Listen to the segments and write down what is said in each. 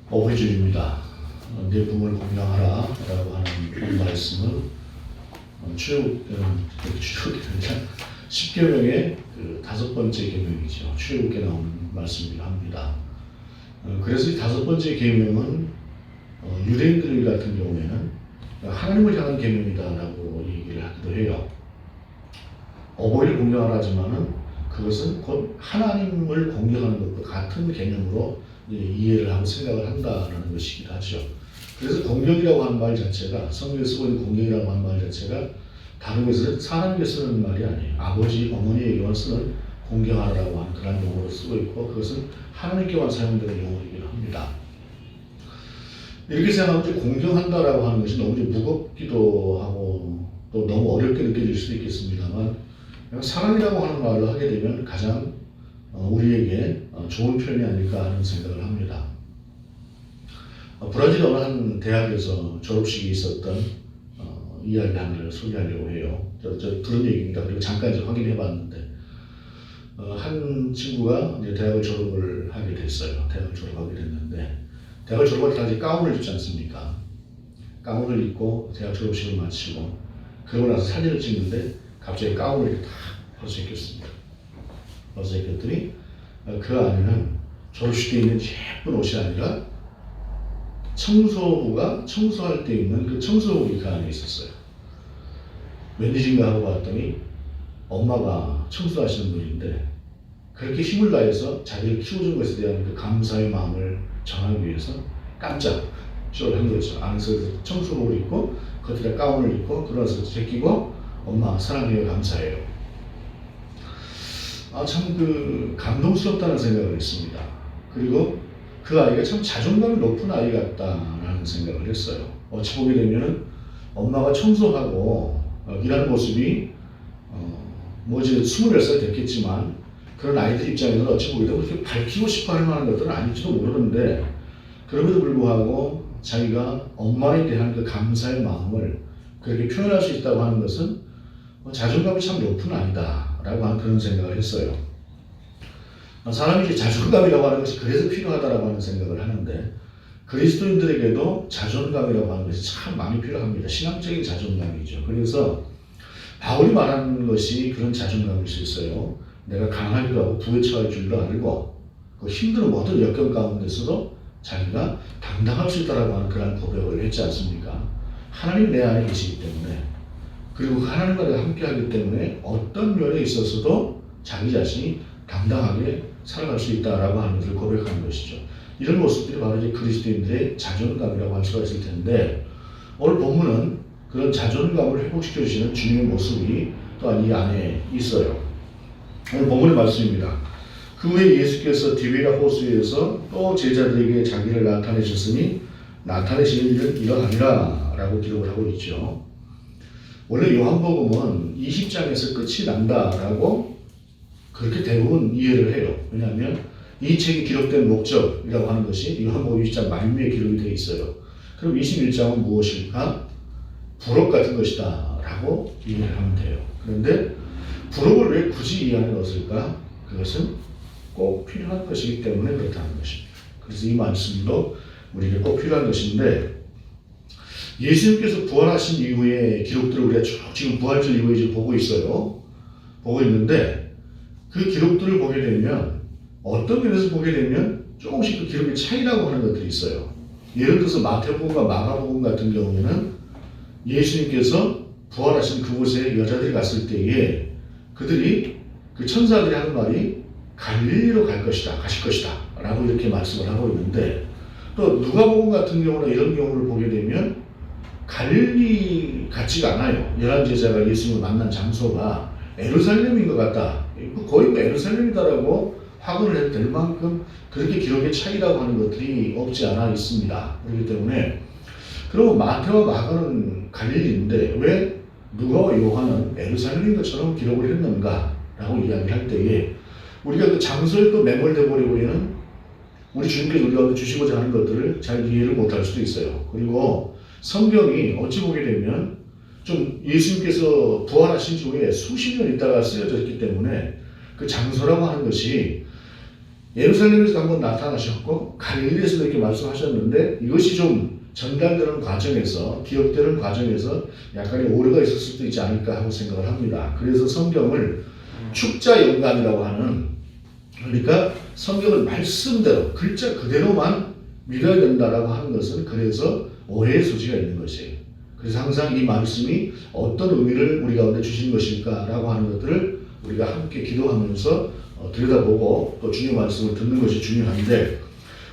오해주입니다. 내 부모를 공경하라 라고 하는 이 말씀을 출애굽기 10계명의 그 5번째 계명이죠. 출애굽기에 나오는 말씀이기도 합니다. 그래서 이 5번째 계명은 유대인들 같은 경우에는 하나님을 향한 계명이다라고 얘기를 하기도 해요. 어버이를 공경하라 하지만은 그것은 곧 하나님을 공경하는 것과 같은 개념으로 이해를 하고 생각을 한다는 것이기도 하죠. 그래서 공경이라고 하는 말 자체가, 성경에 쓰고 있는 공경이라고 하는 말 자체가 다른 것은 사람에게 쓰는 말이 아니에요. 아버지, 어머니에게만 쓰는 공경하라고 하는 그런 용어로 쓰고 있고, 그것은 하나님께만 사용되는 용어이기도 합니다. 이렇게 생각하면 공경한다라고 하는 것이 너무 무겁기도 하고 또 너무 어렵게 느껴질 수도 있겠습니다만, 사랑이라고 하는 말을 하게 되면 가장 우리에게 좋은 표현이 아닐까 하는 생각을 합니다. 브라질 어느 한 대학에서 졸업식이 있었던 이야기 하나를 소개하려고 해요. 저 들은 얘기입니다. 그리고 잠깐 이제 확인해 봤는데, 한 친구가 이제 대학을 졸업을 하게 됐어요. 대학을 졸업하게 됐는데, 대학을 졸업할 때 아직 가운을 입지 않습니까? 가운을 입고 대학 졸업식을 마치고, 그러고 나서 사진을 찍는데 갑자기 가운을 이렇게 딱 벗어입혔습니다. 벗어입혔더니 그 안에는 졸업식 때 입는 예쁜 옷이 아니라 청소부가 청소할 때 입는 그 청소복이 그 안에 있었어요. 웬일인가 하고 봤더니 엄마가 청소하시는 분인데, 그렇게 힘을 다해서 자기를 키워준 것에 대한 그 감사의 마음을 전하기 위해서 깜짝 쇼를 한 거죠. 안에서 청소복을 입고 겉에 가운을 입고 들어와서 제끼고 엄마 사랑해요, 감사해요. 참 그 감동스럽다는 생각을 했습니다. 그리고 그 아이가 참 자존감이 높은 아이 같다라는 생각을 했어요. 어찌 보게 되면은 엄마가 청소하고 일하는 모습이 뭐 이제 20살 됐겠지만, 그런 아이들 입장에서는 어찌 보게 되면 그렇게 밝히고 싶어 할 만한 것들은 아닐지도 모르는데, 그럼에도 불구하고 자기가 엄마에 대한 그 감사의 마음을 그렇게 표현할 수 있다고 하는 것은 자존감이 참 높은 아이다 라고 하는 그런 생각을 했어요. 사람이 이제 자존감이라고 하는 것이 그래서 필요하다라고 하는 생각을 하는데, 그리스도인들에게도 자존감이라고 하는 것이 참 많이 필요합니다. 신앙적인 자존감이죠. 그래서 바울이 말하는 것이 그런 자존감일 수 있어요. 내가 강하기도 하고 부에 처할 줄도 알고, 그 힘든 모든 역경 가운데서도 자기가 당당할 수 있다라고 하는 그런 고백을 했지 않습니까? 하나님 내 안에 계시기 때문에, 그리고 하나님과 함께하기 때문에 어떤 면에 있어서도 자기 자신이 당당하게 살아갈 수 있다라고 하는 것을 고백하는 것이죠. 이런 모습들이 바로 이제 그리스도인들의 자존감이라고 할 수가 있을 텐데, 오늘 본문은 그런 자존감을 회복시켜 주시는 주님의 모습이 또한 이 안에 있어요. 오늘 본문의 말씀입니다. 그 후에 예수께서 디베라 호수에서 또 제자들에게 자기를 나타내셨으니 나타내시는 일은 이러하니라 라고 기록을 하고 있죠. 원래 요한복음은 20장에서 끝이 난다라고 그렇게 대부분 이해를 해요. 왜냐하면 이 책이 기록된 목적이라고 하는 것이 요한복음 20장 말미에 기록이 되어 있어요. 그럼 21장은 무엇일까? 부록 같은 것이다 라고 이해를 하면 돼요. 그런데 부록을 왜 굳이 이 안에 넣었을까? 그것은 꼭 필요한 것이기 때문에 그렇다는 것입니다. 그래서 이 말씀도 우리에게 꼭 필요한 것인데, 예수님께서 부활하신 이후에 기록들을 우리가 쭉 지금 부활절 이후에 지금 보고 있어요. 보고 있는데, 그 기록들을 보게 되면 어떤 면에서 보게 되면 조금씩 그 기록의 차이라고 하는 것들이 있어요. 예를 들어서 마태복음과 마가복음 같은 경우에는 예수님께서 부활하신 그곳에 여자들이 갔을 때에 그들이 그 천사들이 하는 말이 갈릴리로 가실 것이다 라고 이렇게 말씀을 하고 있는데, 또 누가복음 같은 경우나 이런 경우를 보게 되면 갈릴리 같지가 않아요. 11제자가 예수님을 만난 장소가 예루살렘인 것 같다, 거의 예루살렘이다라고 확언을 해도 될 만큼 그렇게 기록의 차이라고 하는 것들이 없지 않아 있습니다. 그렇기 때문에, 그리고 마태와 마가는 갈릴리인데 왜 누가와 요한은 예루살렘인 것처럼 기록을 했는가 라고 이야기를 할 때에, 우리가 그 장소에 또 매몰돼 버리고는 우리 주님께서 우리가 주시고자 하는 것들을 잘 이해를 못할 수도 있어요. 그리고 성경이 어찌 보게 되면 좀 예수님께서 부활하신 후에 수십 년 있다가 쓰여졌기 때문에 그 장소라고 하는 것이 예루살렘에서 한번 나타나셨고 갈릴리에서도 이렇게 말씀하셨는데 이것이 좀 전달되는 과정에서 기억되는 과정에서 약간의 오류가 있을 수도 있지 않을까 하고 생각을 합니다. 그래서 성경을 축자 연간이라고 하는 그러니까 성경을 말씀대로 글자 그대로만 믿어야 된다라고 하는 것은 그래서 오해의 소지가 있는 것이에요. 그래서 항상 이 말씀이 어떤 의미를 우리 가운데 주신 것일까라고 하는 것들을 우리가 함께 기도하면서 들여다보고 또 주님의 말씀을 듣는 것이 중요한데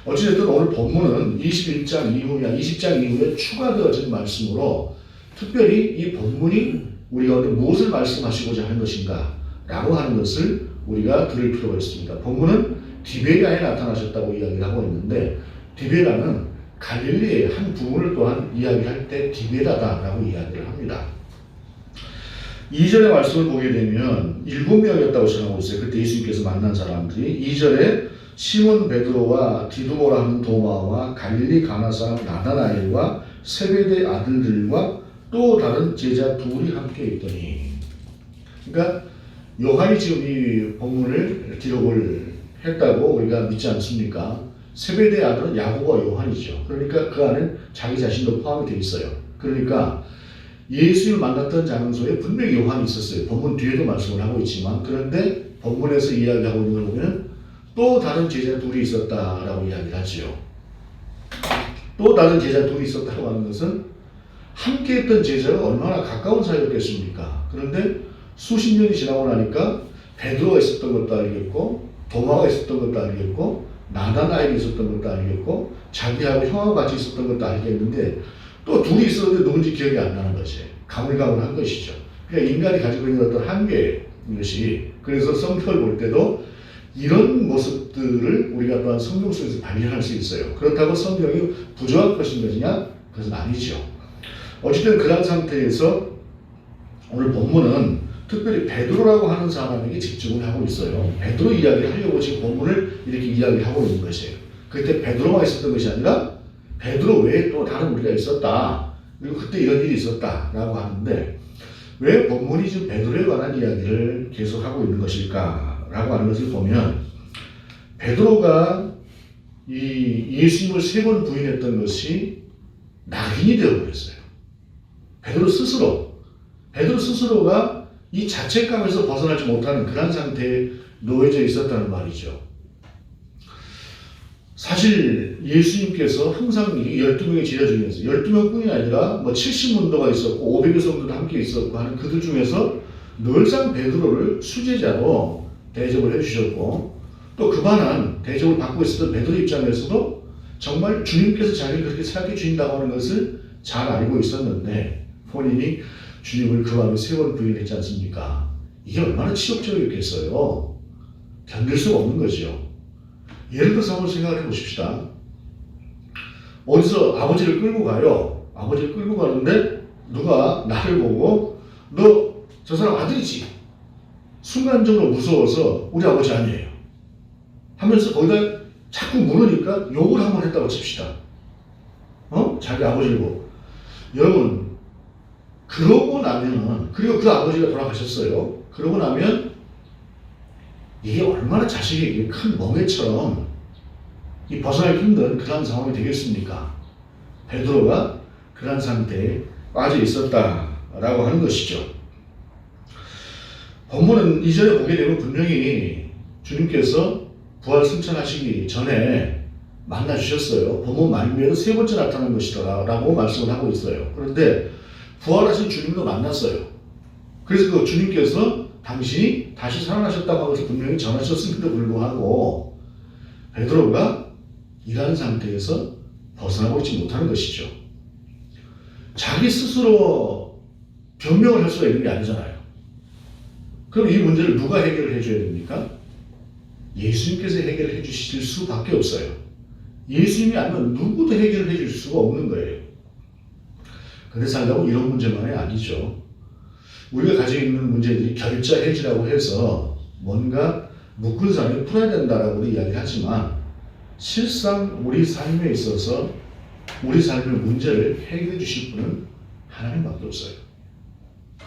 어찌됐든 오늘 본문은 21장 이후야 20장 이후에 추가되어진 말씀으로 특별히 이 본문이 우리 가운데 무엇을 말씀하시고자 하는 것인가 라고 하는 것을 우리가 들을 필요가 있습니다. 본문은 디베라에 나타나셨다고 이야기를 하고 있는데 디베라는 갈릴리의 한 부분을 또한 이야기할 때 디베라다라고 이야기를 합니다. 2절의 말씀을 보게 되면 7명이었다고 전하고 있어요. 그때 예수님께서 만난 사람들이 2절에 시몬 베드로와 디두모라 하는 도마와 갈릴리 가나 사람 나다나엘과 세베대 아들들과 또 다른 제자 둘이 함께 있더니 그러니까 요한이 지금 이 본문을 기록을 했다고 우리가 믿지 않습니까? 세베대 아들은 야고보와 요한이죠. 그러니까 그 안에 자기 자신도 포함이 되어 있어요. 그러니까 예수를 만났던 장소에 분명히 요한이 있었어요. 본문 뒤에도 말씀을 하고 있지만 그런데 본문에서 이야기하고 있는 걸 보면 또 다른 제자 둘이 있었다라고 이야기를 하지요. 또 다른 제자 둘이 있었다고 하는 것은 함께 했던 제자가 얼마나 가까운 사이였겠습니까? 그런데 수십 년이 지나고 나니까 베드로가 있었던 것도 알겠고 도마가 있었던 것도 알겠고 나다나엘이 있었던 것도 알겠고 자기하고 형하고 같이 있었던 것도 알겠는데 또 둘이 있었는데 누군지 기억이 안 나는 것이 가물가물한 것이죠. 그러니까 인간이 가지고 있는 어떤 한계인 것이 그래서 성경을 볼 때도 이런 모습들을 우리가 또한 성경 속에서 발견할 수 있어요. 그렇다고 성경이 부정할 것이냐? 그것은 아니죠. 어쨌든 그런 상태에서 오늘 본문은 특별히 베드로라고 하는 사람에게 집중을 하고 있어요. 베드로 이야기를 하려고 지금 본문을 이렇게 이야기를 하고 있는 것이에요. 그때 베드로가 있었던 것이 아니라 베드로 외에 또 다른 우리가 있었다. 그리고 그때 이런 일이 있었다라고 하는데 왜 본문이 지금 베드로에 관한 이야기를 계속하고 있는 것일까라고 하는 것을 보면 베드로가 이 예수님을 3번 부인했던 것이 낙인이 되어버렸어요. 베드로 스스로가 이 자책감에서 벗어나지 못하는 그런 상태에 놓여져 있었다는 말이죠. 사실 예수님께서 항상 12명의 제자 중에서 12명뿐이 아니라 뭐 70문도가 있었고 500여 성도도 함께 있었고 하는 그들 중에서 늘상 베드로를 수제자로 대접을 해주셨고 또 그만한 대접을 받고 있었던 베드로 입장에서도 정말 주님께서 자기를 그렇게 생각해 주신다고 하는 것을 잘 알고 있었는데 본인이 주님을 그 밤에 3번 부인했지 않습니까? 이게 얼마나 치욕적이었겠어요. 견딜 수가 없는 거죠. 예를 들어서 한번 생각을 해보십시다. 어디서 아버지를 끌고 가요. 아버지를 끌고 가는데 누가 나를 보고 너 저 사람 아들이지? 순간적으로 무서워서 우리 아버지 아니에요 하면서 거기다 자꾸 물으니까 욕을 한번 했다고 칩시다. 자기 아버지를 보고. 여러분 그러고 나면은 그리고 그 아버지가 돌아가셨어요. 그러고 나면 이게 얼마나 자식에게 큰 멍해처럼 이 벗어나기 힘든 그런 상황이 되겠습니까? 베드로가 그런 상태에 빠져 있었다라고 하는 것이죠. 본문은 이전에 보게 되면 분명히 주님께서 부활 승천하시기 전에 만나 주셨어요. 본문 말미에도 3번째 나타난 것이더라라고 말씀을 하고 있어요. 그런데 부활하신 주님도 만났어요. 그래서 그 주님께서 당신이 다시 살아나셨다고 하는 것을 분명히 전하셨음에도 불구하고 베드로가 이러한 상태에서 벗어나고 있지 못하는 것이죠. 자기 스스로 변명을 할 수가 있는 게 아니잖아요. 그럼 이 문제를 누가 해결을 해줘야 됩니까? 예수님께서 해결을 해주실 수밖에 없어요. 예수님이 아니면 누구도 해결을 해줄 수가 없는 거예요. 근데 살다고 이런 문제만이 아니죠. 우리가 가지고 있는 문제들이 결자해지라고 해서 뭔가 묶은 사람이 풀어야 된다라고 이야기를 하지만 실상 우리 삶에 있어서 우리 삶의 문제를 해결해 주실 분은 하나님밖에 없어요.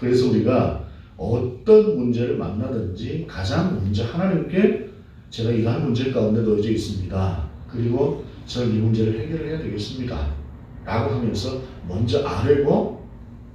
그래서 우리가 어떤 문제를 만나든지 가장 먼저 하나님께 제가 이러한 문제 가운데 놓여져 있습니다. 그리고 저는 이 문제를 해결해야 되겠습니다. 라고 하면서 먼저 아뢰고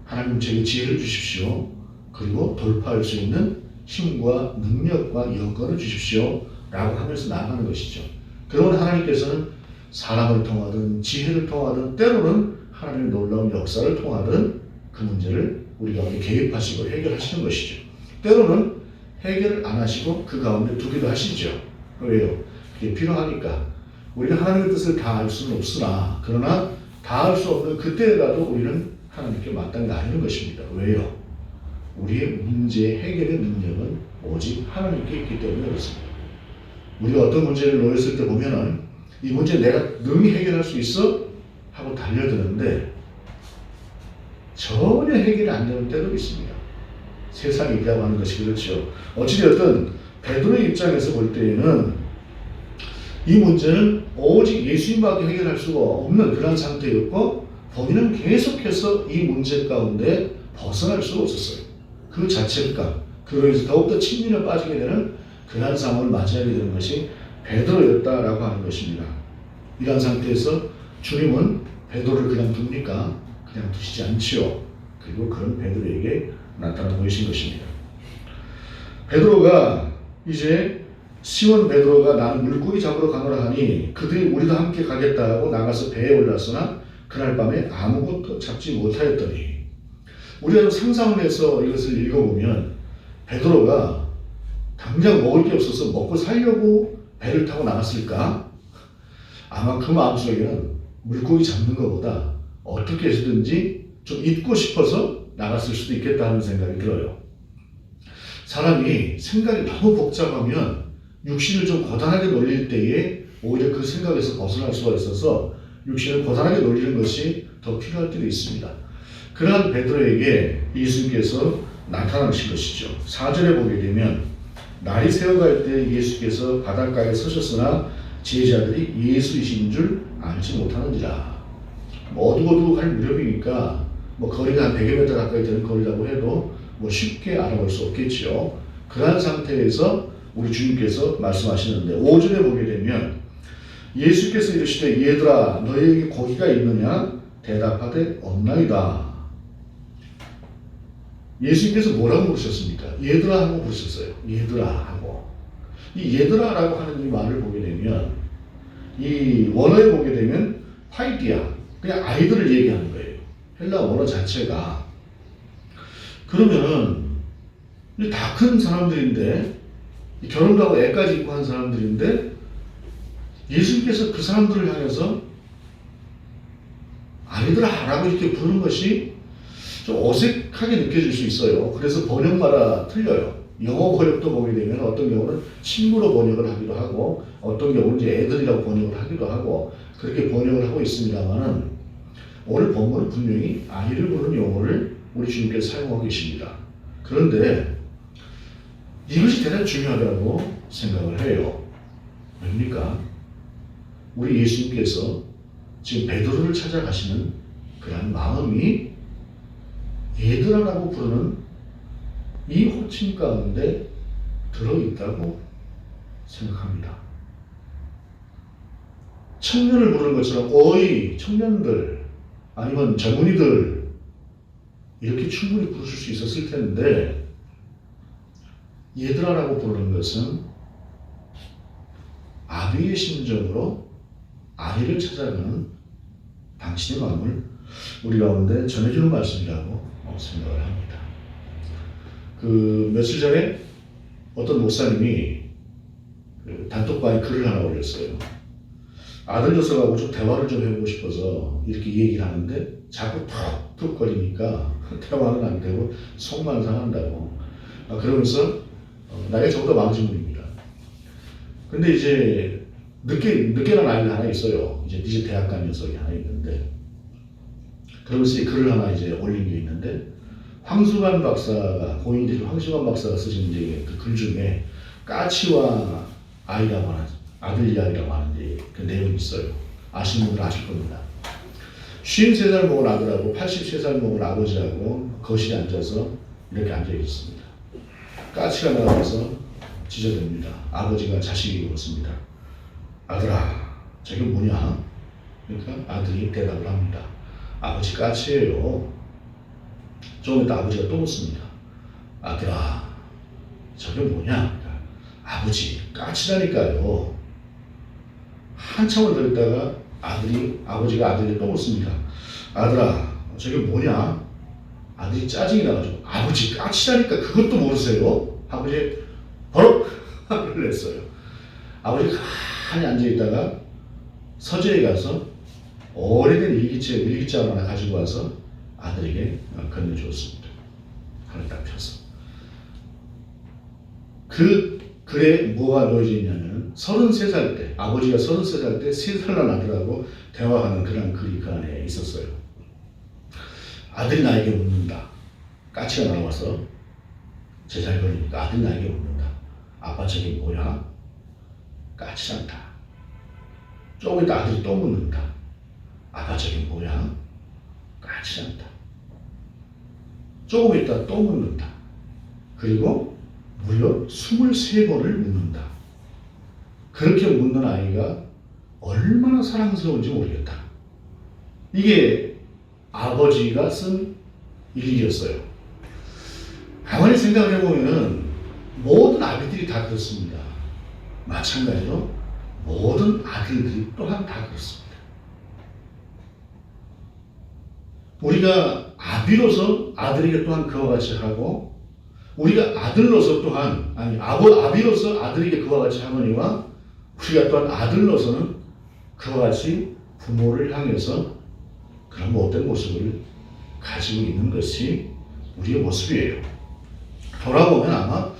하나님 제게 지혜를 주십시오. 그리고 돌파할 수 있는 힘과 능력과 여건을 주십시오. 라고 하면서 나아가는 것이죠. 그러면 하나님께서는 사람을 통하든 지혜를 통하든 때로는 하나님의 놀라운 역사를 통하든 그 문제를 우리 가운데 개입하시고 해결하시는 것이죠. 때로는 해결을 안 하시고 그 가운데 두기도 하시죠. 왜요? 그게 필요하니까. 우리가 하나님의 뜻을 다 알 수는 없으나 그러나 다 알 수 없는 그때라도 우리는 하나님께 마땅히 아뢰는 것입니다. 왜요? 우리의 문제 해결의 능력은 오직 하나님께 있기 때문에 그렇습니다. 우리가 어떤 문제를 놓였을 때 보면은 이 문제 내가 능히 해결할 수 있어? 하고 달려드는데 전혀 해결이 안 되는 때도 있습니다. 세상이 있다고 하는 것이 그렇죠. 어찌되었든 베드로의 입장에서 볼 때에는 이 문제는 오직 예수님밖에 해결할 수가 없는 그런 상태였고 본인은 계속해서 이 문제 가운데 벗어날 수가 없었어요. 그 자책감, 그로 인해서 더욱더 침륜에 빠지게 되는 그러한 상황을 맞이하게 되는 것이 베드로였다라고 하는 것입니다. 이러한 상태에서 주님은 베드로를 그냥 둡니까? 그냥 두시지 않지요. 그리고 그런 베드로에게 나타나 보이신 것입니다. 베드로가 이제 시몬 베드로가 나는 물고기 잡으러 가노라 하니 그들이 우리도 함께 가겠다 하고 나가서 배에 올랐으나 그날 밤에 아무것도 잡지 못하였더니 우리가 상상을 해서 이것을 읽어보면 베드로가 당장 먹을 게 없어서 먹고 살려고 배를 타고 나갔을까? 아마 그 마음속에는 물고기 잡는 것보다 어떻게 해서든지 좀 잊고 싶어서 나갔을 수도 있겠다 하는 생각이 들어요. 사람이 생각이 너무 복잡하면 육신을 좀 고단하게 놀릴 때에 오히려 그 생각에서 벗어날 수가 있어서 육신을 고단하게 놀리는 것이 더 필요할 때도 있습니다. 그러한 베드로에게 예수님께서 나타나신 것이죠. 4절에 보게 되면 날이 새어갈 때 예수께서 바닷가에 서셨으나 제자들이 예수이신 줄 알지 못하는지라. 어둑어둑할 무렵이니까 거리가 한 100여 m 가까이 되는 거리라고 해도 쉽게 알아볼 수 없겠죠. 그러한 상태에서 우리 주님께서 말씀하시는데 5절에 보게 되면 예수께서 이르시되 얘들아 너희에게 고기가 있느냐 대답하되 없나이다. 예수님께서 뭐라고 부르셨습니까? 얘들아 하고 부르셨어요. 얘들아 하고. 이 얘들아라고 하는 이 말을 보게 되면 이 원어에 보게 되면 파이디아, 그냥 아이들을 얘기하는 거예요. 헬라 원어 자체가. 그러면은 다 큰 사람들인데 결혼도 하고 애까지 있고 한 사람들인데 예수님께서 그 사람들을 향해서 아이들아라고 이렇게 부르는 것이 좀 어색하게 느껴질 수 있어요. 그래서 번역마다 틀려요. 영어 번역도 보게 되면 어떤 경우는 친구로 번역을 하기도 하고 어떤 경우는 이제 애들이라고 번역을 하기도 하고 그렇게 번역을 하고 있습니다만은 오늘 본문은 분명히 아이를 부르는 용어를 우리 주님께서 사용하고 계십니다. 그런데 이것이 대단히 중요하다고 생각을 해요. 왜입니까? 우리 예수님께서 지금 베드로를 찾아가시는 그런 마음이 얘들아라고 부르는 이 호칭 가운데 들어있다고 생각합니다. 청년을 부르는 것처럼 어이, 청년들 아니면 젊은이들 이렇게 충분히 부르실 수 있었을 텐데 얘들아라고 부르는 것은 아비의 심정으로 아이를 찾아가는 당신의 마음을 우리 가운데 전해주는 말씀이라고 생각을 합니다. 며칠 전에 어떤 목사님이 단톡방에 글을 하나 올렸어요. 아들 녀석하고 좀 대화를 좀 해보고 싶어서 이렇게 얘기를 하는데 자꾸 툭툭거리니까 대화는 안 되고 속만 상한다고. 그러면서 나이가 저보다 많으신 분입니다. 근데 이제 늦게 난 아이가 하나 있어요. 이제 대학 간 녀석이 하나 있는데 그러면서 글을 하나 이제 올린 게 있는데 황수관 박사가 고인들 황수관 박사가 쓰신 이제 그 글 중에 까치와 아이라고 하는 아들 이야기라고 하는 그 내용이 있어요. 아시는 분들 아실 겁니다. 53살 먹은 아들하고 83살 먹은 아버지하고 거실에 앉아서 이렇게 앉아 있습니다. 까치가 나와서 지저댑니다. 아버지가 자식에게 묻습니다. 아들아, 저게 뭐냐? 그러니까 아들이 대답을 합니다. 아버지 까치예요. 좀 이따 아버지가 또 묻습니다. 아들아, 저게 뭐냐? 그러니까 아버지 까치라니까요. 한참을 더 있다가 아버지가 아들에게 또 묻습니다. 아들아, 저게 뭐냐? 아들이 짜증이 나가지고 아버지 까치라니까 그것도 모르세요? 아버지 버럭 화를 냈어요. 아버지가 가만히 앉아있다가 서재에 가서 오래된 일기장 하나 가지고 와서 아들에게 건네주었습니다. 하늘 딱 펴서. 그 글에 뭐가 놓여져 있냐면 33살 때, 아버지가 33살 때 3살 난 아들하고 대화하는 그런 글이 그 안에 있었어요. 아들이 나에게 묻는다. 까치가 나와서 제자리 걸리니까 아들이 나에게 묻는다. 아빠 저게 뭐야? 까치란다. 조금 있다 아들이 또 묻는다. 아빠 저게 뭐야? 까치란다. 조금 있다 또 묻는다. 그리고 무려 23번을 묻는다. 그렇게 묻는 아이가 얼마나 사랑스러운지 모르겠다. 이게 아버지가 쓴 일기였어요. 가만히 생각을 해보면 모든 아비들이 다 그렇습니다. 마찬가지로 모든 아들들이 또한 다 그렇습니다. 우리가 아비로서 아들에게 또한 그와 같이 하고, 우리가 아들로서 또한, 아비로서 아들에게 그와 같이 하거니와, 우리가 또한 아들로서는 그와 같이 부모를 향해서 그런 못된 모습을 가지고 있는 것이 우리의 모습이에요. 돌아보면 아마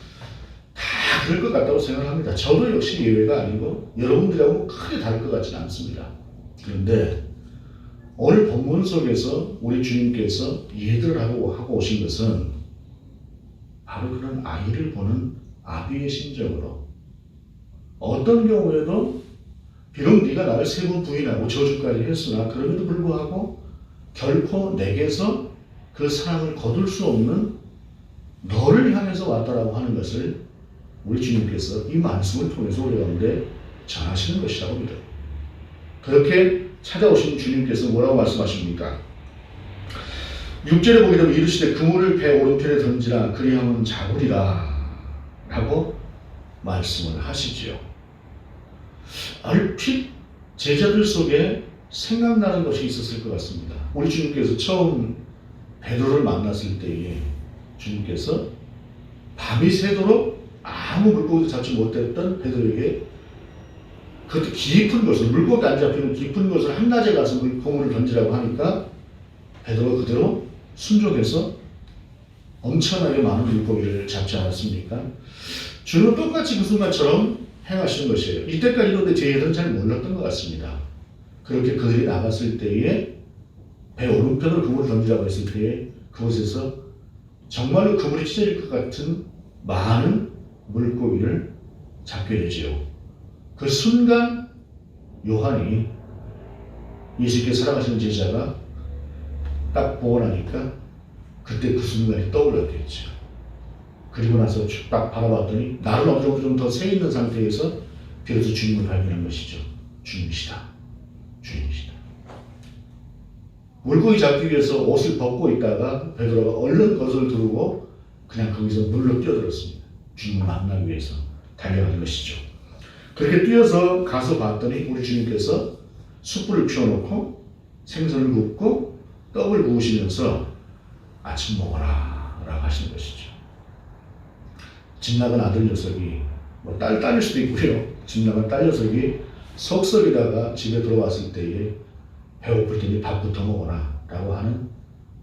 다 그럴 것 같다고 생각합니다. 저도 역시 예외가 아니고 여러분들하고 크게 다를 것 같지는 않습니다. 그런데 오늘 본문 속에서 우리 주님께서 예들을 하고 오신 것은 바로 그런 아이를 보는 아비의 심정으로, 어떤 경우에도 비록 네가 나를 3번 부인하고 저주까지 했으나 그럼에도 불구하고 결코 내게서 그 사랑을 거둘 수 없는 너를 향해서 왔다라고 하는 것을 우리 주님께서 이 말씀을 통해서 우리 가운데 전하시는 것이라고 믿어요. 그렇게 찾아오신 주님께서 뭐라고 말씀하십니까? 6절에 보게 되면 이르시되 그물을 배 오른편에 던지라 그리하면 잡으리라 라고 말씀을 하시지요. 얼핏 제자들 속에 생각나는 것이 있었을 것 같습니다. 우리 주님께서 처음 베드로를 만났을 때에 주님께서 밤이 새도록 아무 물고기도 잡지 못했던 베드로에게 그것도 깊은 것을, 물고기 안 잡히는 깊은 것을 한낮에 가서 그물을 던지라고 하니까 베드로가 그대로 순종해서 엄청나게 많은 물고기를 잡지 않았습니까? 주님은 똑같이 그 순간처럼 행하시는 것이에요. 이때까지도 제자들은 잘 몰랐던 것 같습니다. 그렇게 그들이 나갔을 때에 배 오른편으로 그물을 던지라고 했을 때에 그곳에서 정말로 그물이 찢어질 것 같은 많은 물고기를 잡게 되지요. 그 순간 요한이 예수께서 사랑하시는 제자가 딱 보고 나니까 그때 그 순간이 떠올랐겠죠. 그리고 나서 딱 바라봤더니 나를 어느 정도 좀 더 새 있는 상태에서 비로소 주님을 발견한 것이죠. 주님이시다. 주님이시다. 물고기 잡기 위해서 옷을 벗고 있다가 베드로가 얼른 겉을 두르고 그냥 거기서 물로 뛰어들었습니다. 주님을 만나기 위해서 달려가는 것이죠. 그렇게 뛰어서 가서 봤더니 우리 주님께서 숯불을 피워놓고 생선을 굽고 떡을 구우시면서 아침 먹어라 라고 하시는 것이죠. 집 나간 아들 녀석이, 딸일 수도 있고요. 집 나간 딸 녀석이 속썩이다가 집에 들어왔을 때에 배고플 테니 밥부터 먹어라 라고 하는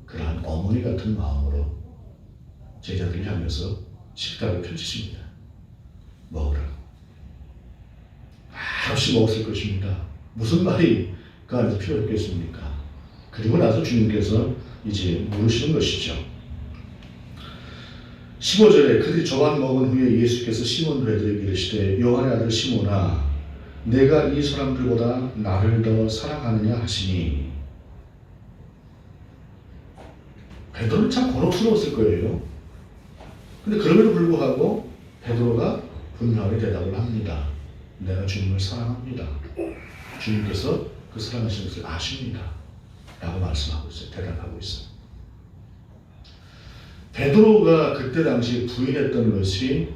그러한 어머니 같은 마음으로 제자들을 향해서 식탁을 펼치십니다. 먹으라. 말없이 먹었을 것입니다. 무슨 말이 그 안에서 필요했겠습니까? 그리고 나서 주님께서 이제 물으시는 것이죠. 15절에 그들이 저밥 먹은 후에 예수께서 시몬 베드로에게 이르시되 요한의 아들 시몬아 내가 이 사람들보다 나를 더 사랑하느냐 하시니, 베드로는 참 곤혹스러웠을 거예요. 근데 그럼에도 불구하고 베드로가 분명하게 대답을 합니다. 내가 주님을 사랑합니다. 주님께서 그 사랑하시는 것을 아십니다. 라고 말씀하고 있어요. 대답하고 있어요. 베드로가 그때 당시 부인했던 것이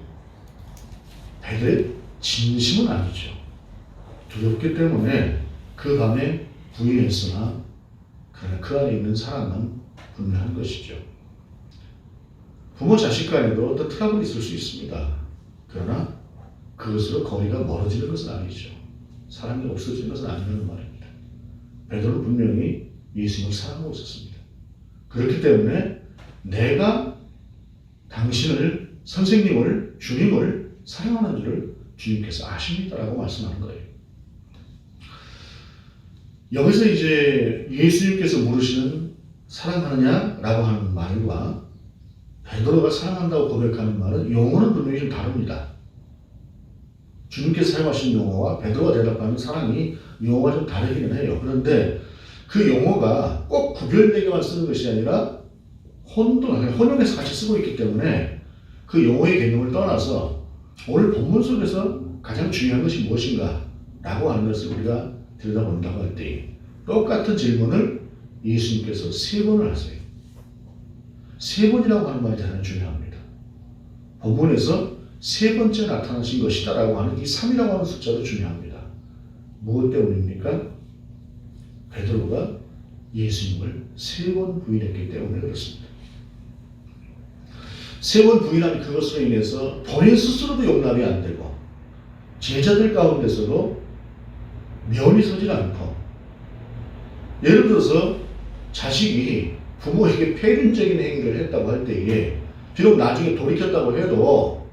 베드로의 진심은 아니죠. 두렵기 때문에 그 밤에 부인했으나 그러나 그 안에 있는 사랑은 분명한 것이죠. 부모 자식 간에도 어떤 트러블이 있을 수 있습니다. 그러나 그것으로 거리가 멀어지는 것은 아니죠. 사랑이 없어지는 것은 아니라는 말입니다. 베드로는 분명히 예수님을 사랑하고 있었습니다. 그렇기 때문에 내가 당신을, 선생님을, 주님을 사랑하는 줄을 주님께서 아십니다라고 말씀하는 거예요. 여기서 이제 예수님께서 물으시는 사랑하느냐라고 하는 말과 베드로가 사랑한다고 고백하는 말은 용어는 분명히 좀 다릅니다. 주님께서 사용하신 용어와 베드로가 대답하는 사랑이 용어가 좀 다르기는 해요. 그런데 그 용어가 꼭 구별되게만 쓰는 것이 아니라 혼용해서 같이 쓰고 있기 때문에 그 용어의 개념을 떠나서 오늘 본문 속에서 가장 중요한 것이 무엇인가 라고 하는 것을 우리가 들여다본다고 할 때 똑같은 질문을 예수님께서 3번을 하세요. 3번이라고 하는 말이 대단히 중요합니다. 본문에서 3번째 나타나신 것이다 라고 하는 이 3이라고 하는 숫자도 중요합니다. 무엇 때문입니까? 베드로가 예수님을 3번 부인했기 때문에 그렇습니다. 3번 부인한 그것으로 인해서 본인 스스로도 용납이 안 되고 제자들 가운데서도 면이 서질 않고, 예를 들어서 자식이 부모에게 폐륜적인 행위를 했다고 할 때에 비록 나중에 돌이켰다고 해도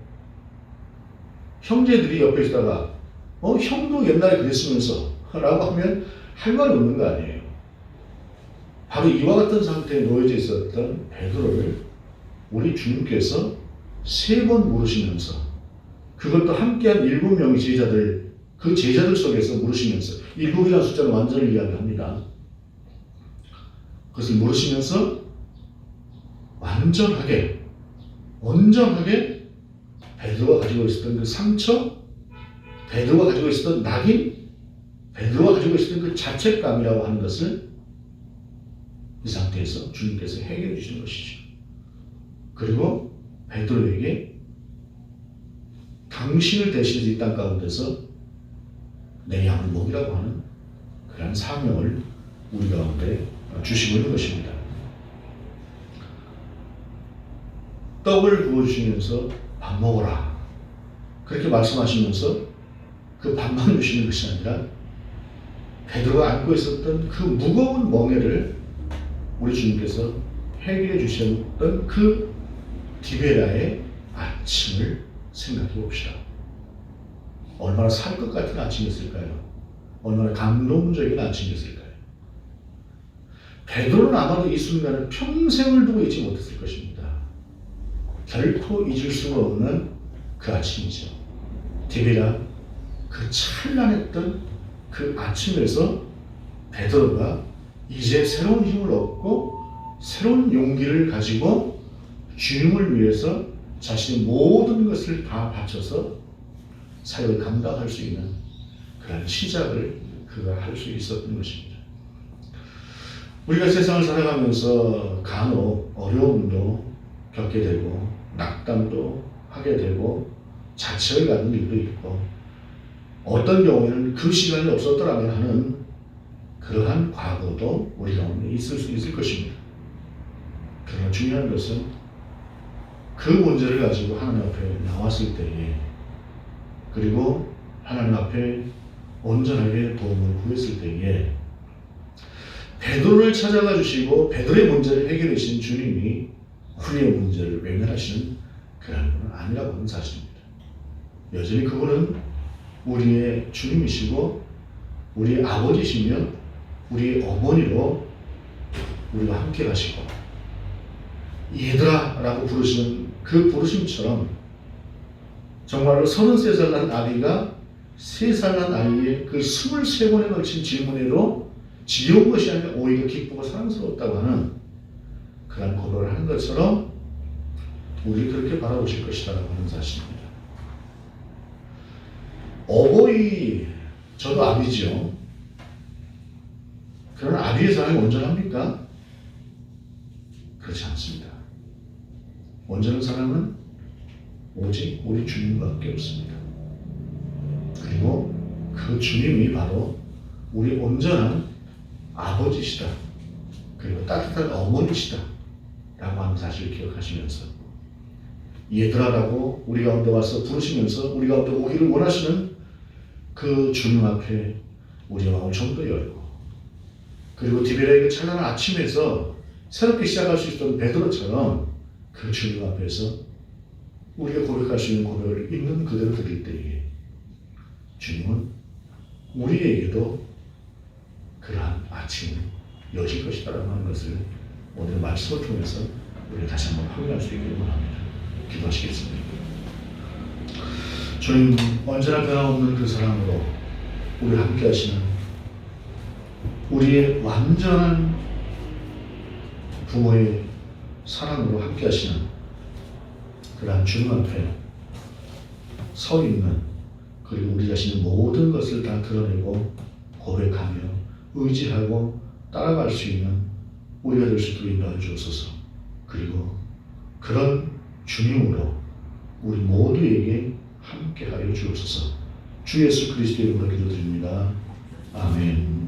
형제들이 옆에 있다가 형도 옛날에 그랬으면서 라고 하면 할 말이 없는 거 아니에요. 바로 이와 같은 상태에 놓여져 있었던 베드로를 우리 주님께서 3번 물으시면서, 그것도 함께한 7명의 제자들, 그 제자들 속에서 물으시면서, 7이라는 숫자는 완전을 이야기합니다. 그것을 물으시면서 완전하게, 온전하게 베드로가 가지고 있었던 그 상처, 베드로가 가지고 있었던 낙인, 베드로가 가지고 있었던 그 자책감이라고 하는 것을 이 상태에서 주님께서 해결해 주시는 것이죠. 그리고 베드로에게 당신을 대신해서 이 땅 가운데서 내 양을 먹이라고 하는 그런 사명을 우리 가운데 주시고 있는 것입니다. 떡을 부어주시면서 밥 먹어라, 그렇게 말씀하시면서 그 밥만 주시는 것이 아니라 베드로가 안고 있었던 그 무거운 멍에를 우리 주님께서 해결해 주셨던 그 디베라의 아침을 생각해 봅시다. 얼마나 살 것 같은 아침이었을까요? 얼마나 감동적인 아침이었을까요? 베드로는 아마도 이 순간을 평생을 두고 잊지 못했을 것입니다. 결코 잊을 수가 없는 그 아침이죠. 디베라, 그 찬란했던 그 아침에서 베드로가 이제 새로운 힘을 얻고 새로운 용기를 가지고 주님을 위해서 자신의 모든 것을 다 바쳐서 사역을 감당할 수 있는 그런 시작을 그가 할 수 있었던 것입니다. 우리가 세상을 살아가면서 간혹 어려움도 겪게 되고 낙담도 하게 되고 자책을 갖는 일도 있고, 어떤 경우에는 그 시간이 없었더라면 하는 그러한 과거도 우리 가운데 있을 수 있을 것입니다. 그러나 중요한 것은 그 문제를 가지고 하나님 앞에 나왔을 때에, 그리고 하나님 앞에 온전하게 도움을 구했을 때에 베드로를 찾아가 주시고 베드로의 문제를 해결해 주신 주님이 우리의 문제를 외면하시는 그런 분은 아니라고 하는 사실입니다. 여전히 그분은 우리의 주님이시고 우리의 아버지시며 우리의 어머니로 우리와 함께 가시고, 얘들아 라고 부르시는 그 부르심처럼 정말로 33살 난 아비가 3살 난 아이의 그 23번에 걸친 질문으로 지겨운 것이 아니라 오히려 기쁘고 사랑스러웠다고 하는 그런 고백을 하는 것처럼 우리를 그렇게 바라보실 것이다라고 하는 사실입니다. 어버이, 저도 아비지요. 그러나 아비의 사랑이 온전합니까? 그렇지 않습니다. 온전한 사랑은 오직 우리 주님밖에 없습니다. 그리고 그 주님이 바로 우리 온전한 아버지시다. 그리고 따뜻한 어머니시다. 라고 하는 사실을 기억하시면서 얘들아라고 우리 가운데 와서 부르시면서 우리 가운데 오기를 원하시는 그 주님 앞에 우리 마음을 좀 더 열고, 그리고 디베레의 찬란한 아침에서 새롭게 시작할 수 있던 베드로처럼 그 주님 앞에서 우리가 고백할 수 있는 고백을 있는 그대로 드릴 때에 주님은 우리에게도 그러한 아침을 여실 것이다라고 하는 것을 오늘 말씀을 통해서 우리가 다시 한번 확인할 수 있기를 원합니다. 기도하시겠습니다. 주님, 언제나 변함없는 그 사랑으로 우리를 함께 하시는 우리의 완전한 부모의 사랑으로 함께 하시는 그러한 주님 앞에 서 있는, 그리고 우리 자신의 모든 것을 다 드러내고 고백하며 의지하고 따라갈 수 있는 우리가 될 수 있도록 인도하여 주옵소서. 그리고 그런 주님으로 우리 모두에게 함께하여 주옵소서. 주 예수 그리스도의 이름으로 기도드립니다. 아멘.